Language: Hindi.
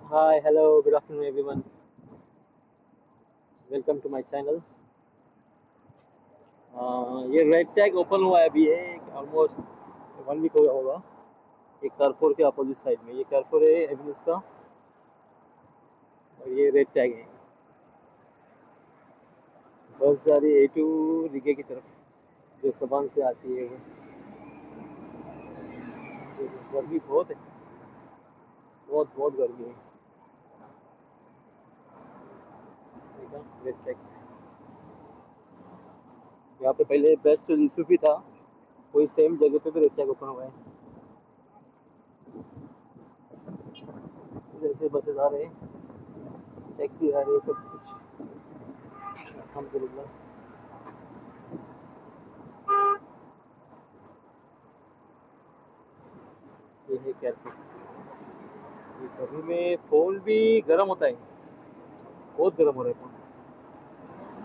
Hi, hello, good afternoon, everyone. Welcome to my channel. ये रेड टैग ओपन हुआ है अभी है ऑलमोस्ट 1 वीक हो गया होगा। ये कारफोर के अपोजिट साइड में ये कारफोर है एवेन्यूज का। और ये रेड टैग है। बस जा रही है ए टू रीगे की तरफ जो सबान से आती है वो। गर्मी बहुत है। बहुत बहुत गर्मी है। एकदम रेड टैग। यहाँ पे पहले बेस्ट इशू भी था। वही सेम जगह पे भी रेड टैग ओपन हुआ है। जैसे बसेस आ रहे हैं, टैक्सी आ रही है, सब कुछ अल्हम्दुलिल्लाह। ये है कैफे। ये गर्मी में फोन भी गर्म होता है। बहुत गर्म हो रहा है फोन।